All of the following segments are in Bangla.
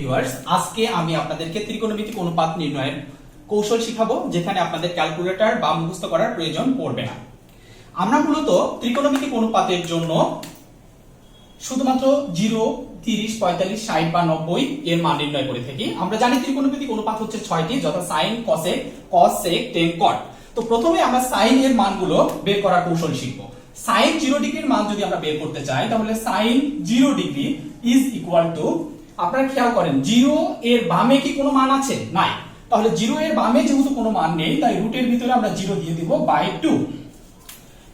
ভিউয়ার্স, আজকে আমি আপনাদেরকে ত্রিকোণমিতিক অনুপাত নির্ণয়ের কৌশল শিখাবো, যেখানে আপনাদের ক্যালকুলেটর বা মুখস্থ করার প্রয়োজন পড়বে না। আমরা মূলত ত্রিকোণমিতিক অনুপাতের জন্য শুধুমাত্র 0, 30, 45, 60 বা 90 এর মান নির্ণয় করে থাকি। আমরা জানি ত্রিকোণমিতিক অনুপাত হচ্ছে 6টি, যথা সাইন, কসেক, কস, সেক, টেন, কট। তো প্রথমে আমরা সাইন এর মানগুলো বের করার কৌশল শিখব। সাইন 0 ডিগ্রির মান যদি আমরা বের করতে চাই, তাহলে sine 0 degree is equal to, আপনারা খেয়াল করেন 0 এর বামে কি কোনো মান আছে? নাই। তাহলে 0 এর বামে যেহেতু কোনো মান নেই, তাই রুটের ভিতরে আমরা 0 দিয়ে দিব বাই 2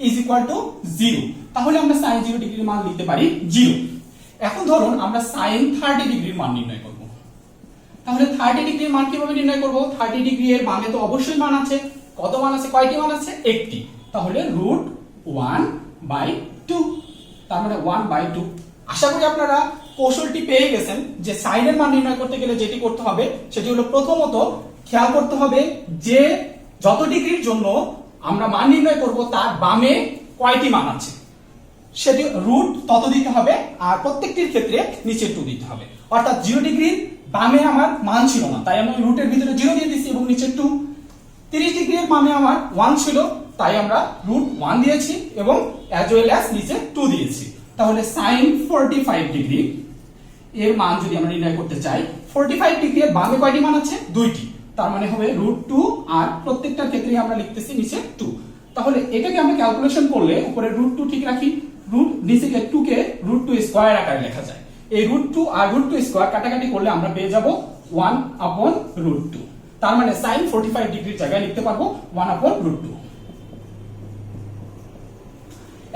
ইজ ইকুয়াল টু 0। তাহলে আমরা সাইন 0 ডিগ্রির মান লিখতে পারি 0। এখন ধরুন আমরা সাইন 30 ডিগ্রির মান নির্ণয় করব। তাহলে 30 ডিগ্রির মান কিভাবে নির্ণয় করব? 30 ডিগ্রি এর বামে তো অবশ্যই মান আছে। কত মান আছে? কয়টি মান আছে? একটি। তাহলে রুট 1/2, তার মানে 1/2। আশা করি আপনারা কৌশলটি পেয়ে গেছেন যে সাইনের মান নির্ণয় করতে গেলে যেটি করতে হবে সেটি হলো, প্রথমত খেয়াল করতে হবে যে যত ডিগ্রির জন্য আমরা মান নির্ণয় করব তার বামে কয়টি মান আছে, সেটি রুট তত দিতে হবে, আর প্রত্যেকটির ক্ষেত্রে নিচে 2 দিতে হবে। অর্থাৎ 0 ডিগ্রির বামে আমার মান ছিল না, তাই আমি রুটের ভিতরে 0 দিয়ে দিয়েছি এবং নিচে 2। 30 ডিগ্রির বামে আমার 1 ছিল, তাই আমরা রুট 1 দিয়েছি এবং অ্যাজ ওয়েল অ্যাজ নিচে 2 দিয়েছি। তাহলে সাইন 45 ডিগ্রি এর মান যদি আমরা নির্ণয় করতে চাই, 45 ডিগ্রি এর বামে কয়টি মান আছে? 2টি। তার মানে হবে রুট 2, আর প্রত্যেকটার ক্ষেত্রে আমরা লিখতেছি নিচে 2। তাহলে এটাকে আমরা ক্যালকুলেশন করলে উপরে রুট 2 ঠিক রাখি, রুট নিচে 2 কে রুট 2 স্কয়ার আকারে লেখা যায়। এই রুট 2 আর রুট 2 স্কয়ার কাটাকাটি করলে আমরা পেয়ে যাব 1/√2। তার মানে সাইন 45 ডিগ্রির জায়গায় লিখতে পারবো 1/√2।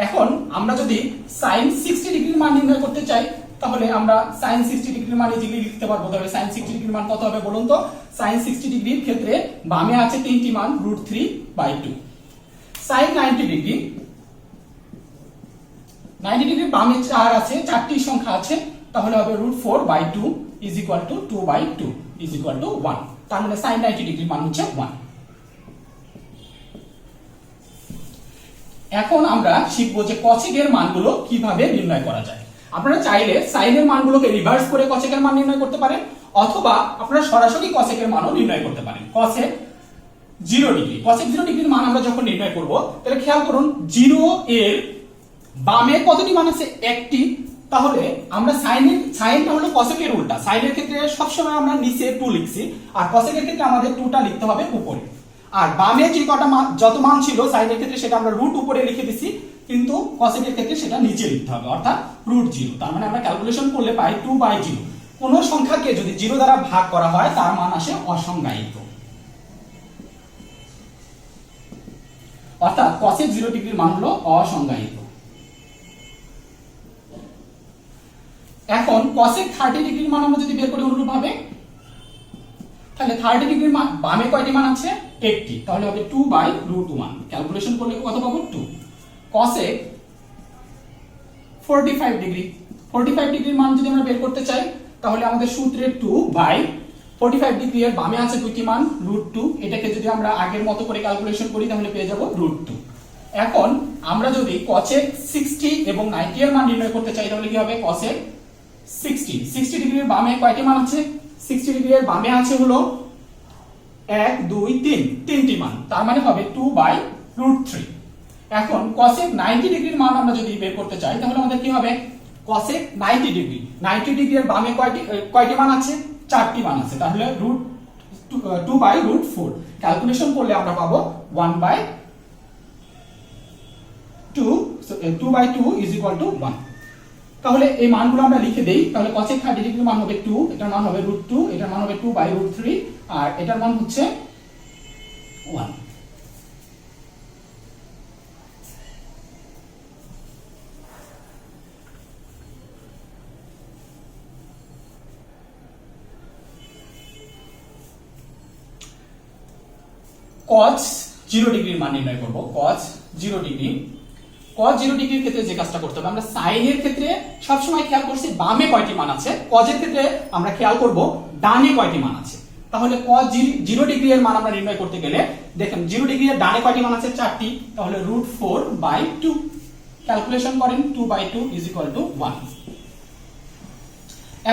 এখন আমরা যদি সাইন 60 ডিগ্রির মান নির্ণয় করতে চাই, তাহলে আমরা সাইন 60 ডিগ্রির মান ইজিলি লিখতে পারবো। তাহলে সাইন 60 ডিগ্রির মান কত হবে বলুন তো? সাইন 60 ডিগ্রির ক্ষেত্রে বামে আছে 3টি মান, রুট 3/2। সাইন 90 ডিগ্রি, 90 ডিগ্রির বামে 4 আছে, 4টি সংখ্যা আছে, তাহলে হবে root 4/2 is equal to 2/2 is equal to 1। তার মানে সাইন 90 ডিগ্রির মান হচ্ছে 1। এখন আমরা শিখবো যে কসেকের মানগুলো কিভাবে নির্ণয় করা যায়। আপনারা চাইলে সাইনের মানগুলোকে রিভার্স করে কসেকের মান নির্ণয় করতে পারেন, অথবা আপনারা সরাসরি কসেকের মানও নির্ণয় করতে পারেন। কসেক 0 ডিগ্রি, কসেক 0 ডিগ্রির মান আমরা যখন নির্ণয় করব, তাহলে খেয়াল করুন 0 এর বামে কতটি মান আছে? একটি। তাহলে আমরা সাইনটা হলো কসেকের উল্টা। সাইনের ক্ষেত্রে সবসময় আমরা নিচে 2 লিখছি, আর কসেকের ক্ষেত্রে আমাদের 2টা লিখতে হবে উপরে। আর বামে যে কটা মান, যত মান ছিল সাইনের ক্ষেত্রে সেটা আমরা রুট উপরে লিখে দিছি, কিন্তু কসেকের ক্ষেত্রে সেটা নিচে লিখতে হবে, অর্থাৎ রুট 0। তার মানে আমরা ক্যালকুলেশন করলে পাই 2/0। কোন সংখ্যাকে যদি 0 দ্বারা ভাগ করা হয় তার মান আসে অসংজ্ঞায়িত, অর্থাৎ কসেক 0 ডিগ্রির মান হলো অসংজ্ঞায়িত। এখন কসেক 30 ডিগ্রির মান আমরা যদি বের করি অনুরূপভাবে, তাহলে 30 ডিগ্রির মান বামে কয়টি মান আছে? একটি। তাহলে হবে 2/√1। ক্যালকুলেশন করলে কত পাবো? 2। কসেক 45 ডিগ্রি, 45 ডিগ্রির মান যদি আমরা বের করতে চাই, তাহলে আমাদের সূত্রে 2/45 ডিগ্রি এর বামে আছে 2টি মান, রুট 2। এটাকে যদি আমরা আগের মতো করে ক্যালকুলেশন করি, তাহলে পেয়ে যাব রুট 2। এখন আমরা যদি কসেক 60 এবং 90 এর মান নির্ণয় করতে চাই, তাহলে কি হবে? কসেক 60 ডিগ্রির বামে কয়টি মান আছে? 60 ডিগ্রি এর বামে আছে হলো 1, 2, 3, 3টি মান, তার মানে হবে 2/√3। এখন cosec 90 ডিগ্রির মান আমরা যদি বের করতে চাই, তাহলে আমাদের কি হবে? cosec 90 ডিগ্রি, 90 ডিগ্রির বামে কয়টি মান আছে? 4টি মান আছে, তাহলে √2/√4। ক্যালকুলেশন করলে আমরা পাবো 2/2 ইজ ইকুয়াল টু 1। তাহলে এই মানগুলো আমরা লিখে দেই। তাহলে cosec 30 ডিগ্রির মান হবে 2, এটার মান হবে √2, এটার মান হবে 2/√3, আর এটার মান হচ্ছে 1। cos 0 ডিগ্রির মান নির্ণয় করব। cos 0 ডিগ্রি, cos 0 ডিগ্রির ক্ষেত্রে যে কাজটা করতে হবে, আমরা সাইনের ক্ষেত্রে সবসময় খেয়াল করছি বামে কয়টি মান আছে, cos এর ক্ষেত্রে আমরা খেয়াল করব ডানে কয়টি মান আছে। তাহলে cos 0 ডিগ্রি এর মান আমরা নির্ণয় করতে গেলে দেখেন 0 ডিগ্রি এর ডানে কয়টি মান আছে? 4টি। তাহলে √4/2 ক্যালকুলেশন করেন, 2/2 ইজ ইকুয়াল টু 1।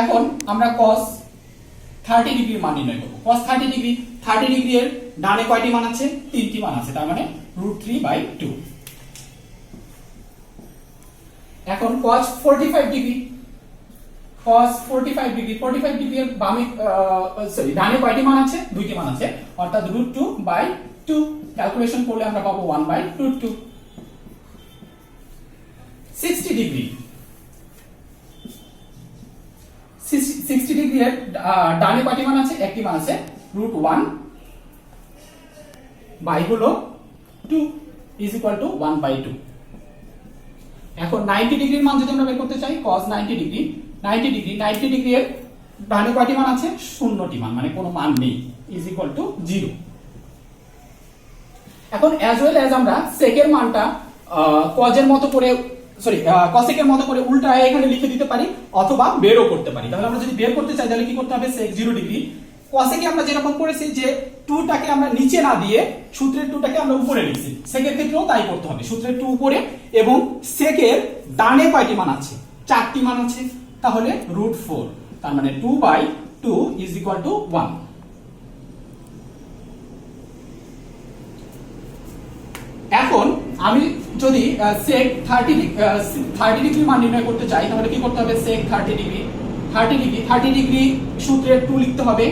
এখন আমরা cos 30 ডিগ্রির মান নির্ণয় করব। cos 30 ডিগ্রি, 30 ডিগ্রি এর ডানে কয়টি মান আছে? 3টি মান আছে, তার মানে √3/2। এখন cos 45 degree, cos 45 degree, 45 degree এর বামে ডানে কয়টি মান আছে? 2টি মান আছে, অর্থাৎ √2/2। ক্যালকুলেশন করলে আমরা পাবো 1/√2। 60 ডিগ্রি, 60 ডিগ্রি এর ডানে কয়টি মান আছে? একটি মান আছে, √1/2 1/2। এখন 90 ডিগ্রির মান যদি আমরা বের করতে চাই, cos 90 ডিগ্রি, 90 ডিগ্রি এর ডানে কয়টি মান আছে? 0টি মান, মানে কোনো মান নেই, 0। এখন অ্যাজ ওয়েল অ্যাজ আমরা সেকের মানটা কজের মতো করে কসেকের মতো করে উল্টায় এখানে লিখে দিতে পারি, অথবা বেরও করতে পারি। তাহলে আমরা যদি বের করতে চাই তাহলে কি করতে হবে? sec 0 ডিগ্রি, কসেকে আমরা যেরকম করেছি যে 2টাকে আমরা নিচে না দিয়ে সূত্রের 2টাকে আমরা উপরে লিখছি, সেকের ক্ষেত্রেও তাই করতে হবে। সূত্রের 2 উপরে এবং সেকের ডানে কয়টি মান আছে? 4টি মান আছে, তাহলে √4, তার মানে 2/2 1। এখন আমি যদি sec 30 ডিগ্রি মান নির্ণয় করতে চাই তাহলে কি করতে হবে? sec 30 ডিগ্রি সূত্রের 2 লিখতে হবে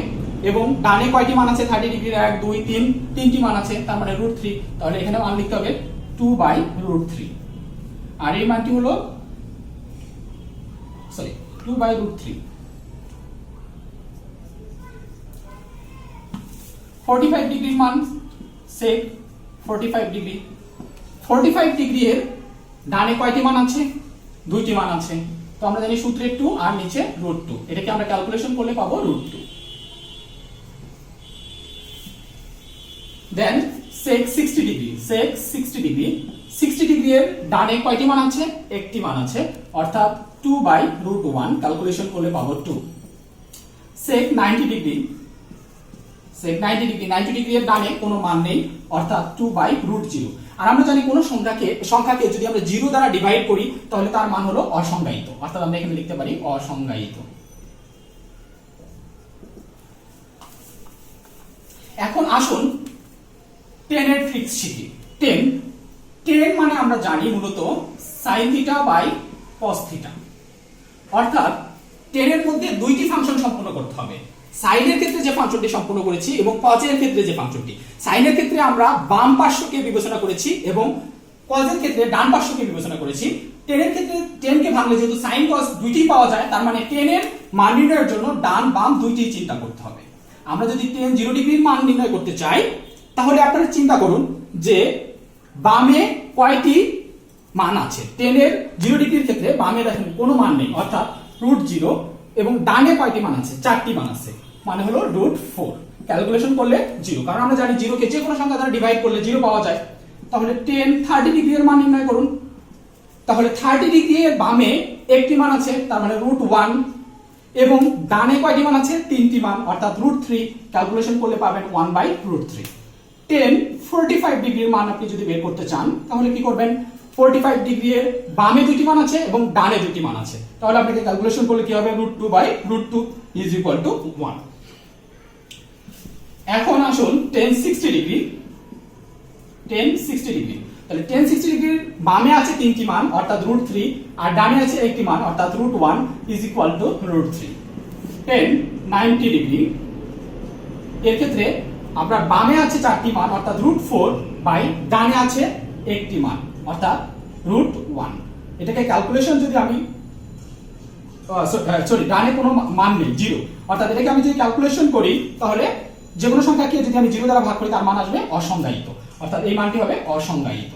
এবং ডানে কয়টি মান আছে? 30 ডিগ্রির 1 2 3 তিনটি মান আছে, তার মানে √3, তাহলে এখানে মান লিখতে হবে 2/√3। আর এই মানটি হলো 2/√3। 45 ডিগ্রির মান, sec 45 ডিগ্রি, 45 ডিগ্রি এর ডানে কয়টি মান আছে? 2টি মান আছে, তো আমরা জানি সূত্রের 2 আর নিচে √2, এটাকে আমরা ক্যালকুলেশন করলে পাবো √2। দেন sec 60 ডিগ্রি, 60 ডিগ্রি এর ডানে কয়টি মান আছে? একটি মান আছে, অর্থাৎ 2/√1, ক্যালকুলেশন করলে পাবো 2। sec 90 ডিগ্রি, 90 ডিগ্রি এর ডানে কোনো মান নেই, অর্থাৎ 2/√0। আর আমরা জানি কোন সংখ্যাকে যদি আমরা 0 দ্বারা ডিভাইড করি তাহলে তার মান হলো অসংজ্ঞায়িত, অর্থাৎ আমরা এখানে লিখতে পারি অসংজ্ঞায়িত। এখন আসুন 10 এর ট্রিক্স শিখি। 10 মানে আমরা জানি মূলত sin θ/cos θ, অর্থাৎ 10 এর মধ্যে 2টি ফাংশন সম্পূর্ণ করতে হবে। sin এর ক্ষেত্রে যে ফাংশনটি সম্পূর্ণ করেছি এবং cos এর ক্ষেত্রে যে ফাংশনটি। sin এর ক্ষেত্রে আমরা বাম পার্শ্বকে বিবেচনা করেছি এবং cos এর ক্ষেত্রে ডান পার্শ্বকে বিবেচনা করেছি। 10 এর ক্ষেত্রে 10 কে ভাঙলে যেহেতু sin cos দুইটি পাওয়া যায়, তার মানে 10 এর মান নির্ণয়ের জন্য ডান বাম দুইটি চিন্তা করতে হবে। আমরা যদি 10 0 ডিগ্রির মান নির্ণয় করতে চাই তাহলে আপনারা চিন্তা করুন যে বামে কয়টি মান আছে। 10 এর 0 ডিগ্রির ক্ষেত্রে বামে দেখেন কোনো মান নেই, অর্থাৎ √0, এবং ডানে কয়টি মান আছে? 4টি মান আছে, মানে হলো √4। ক্যালকুলেশন করলে 0, কারণ আমরা জানি 0 কে যে কোনো সংখ্যা দ্বারা ডিভাইড করলে 0 পাওয়া যায়। তাহলে 30 ডিগ্রি এর মান নির্ণয় করুন। তাহলে 30 ডিগ্রি এর বামে একটি মান আছে, তার মানে √1, এবং ডানে কয়টি মান আছে? 3টি মান, অর্থাৎ √3। ক্যালকুলেশন করলে পাবেন 1/√3। 45 ডিগ্রির মান আপনি যদি বের করতে চান তাহলে কি করবেন? 45 ডিগ্রি এর বামে 2টি মান আছে এবং ডানে 2টি মান আছে, তাহলে আপনাকে ক্যালকুলেশন করলে কি হবে? √2/√2 1। এখন আসুন 10 60 ডিগ্রি, তাহলে 10 60 ডিগ্রির বামে আছে 3টি মান, অর্থাৎ √3, আর ডানে আছে একটি মান, অর্থাৎ √1 √3। 10 90 ডিগ্রি, এর ক্ষেত্রে আমরা বামে আছে 4টি মান, অর্থাৎ √4, বাই ডানে আছে একটি মান, অর্থাৎ √1। এটাকে ক্যালকুলেশন যদি আমি ডানে কোনো মান নেই, 0, অর্থাৎ এটাকে আমি যদি ক্যালকুলেশন করি তাহলে যে কোনো সংখ্যাকে যদি আমি 0 দ্বারা ভাগ করি তার মান আসবে অসংজ্ঞায়িত, অর্থাৎ এই মানটি হবে অসংজ্ঞায়িত।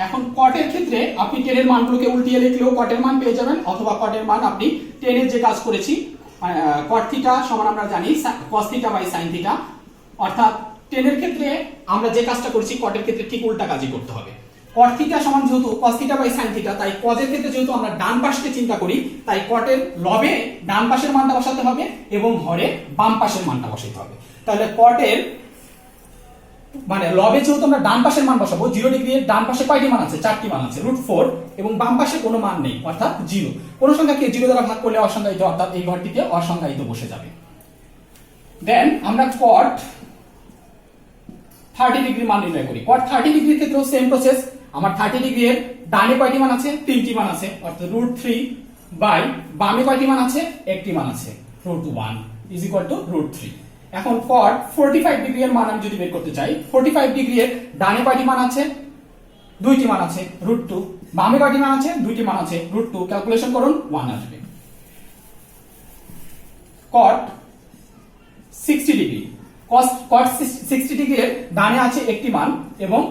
এখন কটের ক্ষেত্রে আপনি 10 এর মানগুলোকে উল্টিয়ে লিখলেও কটের মান পেয়ে যাবেন, অথবা কটের মান আপনি 10 এর যে কাজ করেছি cot θ সমান আমরা জানি cos θ/sin θ, অর্থাৎ 10 এর ক্ষেত্রে আমরা যে কাজটা করছি কটের ক্ষেত্রে ঠিক উল্টা কাজই করতে হবে। cot θ সমান যেহেতু cos θ/sin θ, তাই cos এর ক্ষেত্রে যেহেতু আমরা ডান পাশকে চিন্তা করি, তাই কটের লবে ডান পাশের মানটা বসাতে হবে এবং হরে বাম পাশের মানটা বসাতে হবে। তাহলে কটের মানে লবে যেহেতু আমরা ডান পাশের মান বসাবো, 0 ডিগ্রি এর ডান পাশে কয়টি মান আছে? 4টি মান আছে, √4, এবং বাম পাশে কোনো মান নেই অর্থাৎ 0। কোন সংখ্যাকে 0 দ্বারা ভাগ করলে অসংজ্ঞায়িত, অর্থাৎ এই ঘরটিতে অসংজ্ঞায়িত বসে যাবে। দেন আমরা cot 30 ডিগ্রি মান নির্ণয় করি। cot 30 ডিগ্রির ক্ষেত্রেও সেম প্রসেস। আমার 30 ডিগ্রি এর ডানে কয়টি মান আছে? 3টি মান আছে, অর্থাৎ √3 বাই বামে কয়টি মান আছে? একটি মান আছে, √1 ইজ ইকুয়াল টু √3। এখন cot 45 ডিগ্রি এর মান আমি যদি বের করতে চাই, 45 ডিগ্রি এর ডানে কয়টি মান আছে? 2টি মান আছে, √2, বামে কয়টি মান আছে? 2টি মান আছে, √2, ক্যালকুলেশন করুন, 1 আসবে। cot 60 ডিগ্রি, cot 60 ডিগ্রি এর ডানে আছে একটি মান এবং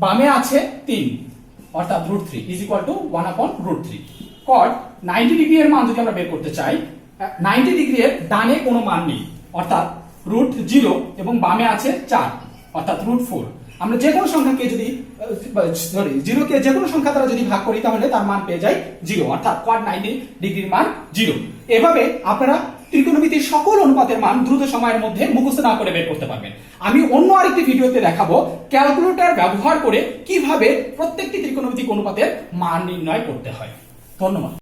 বামে আছে 3, অর্থাৎ √3 is equal two 1/√3। cot 90 degree এর মান যদি আমরা বের করতে চাই, 90 ডিগ্রি এর ডানে কোনো মান নেই, অর্থাৎ √0, এবং বামে আছে 4, অর্থাৎ √4। আমরা যে কোনো সংখ্যাকে যদি জিরোকে যে কোনো সংখ্যা দ্বারা যদি ভাগ করি তাহলে তার মান পেয়ে যাই 0, অর্থাৎ cot 90 ডিগ্রির মান 0। এভাবে আপনারা ত্রিকোণমিতির সকল অনুপাতের মান দ্রুত সময়ের মধ্যে মুখস্থ না করে বের করতে পারবেন। আমি অন্য আরেকটি ভিডিওতে দেখাবো ক্যালকুলেটর ব্যবহার করে কিভাবে প্রত্যেকটি ত্রিকোণমিতিক অনুপাতের মান নির্ণয় করতে হয়। ধন্যবাদ।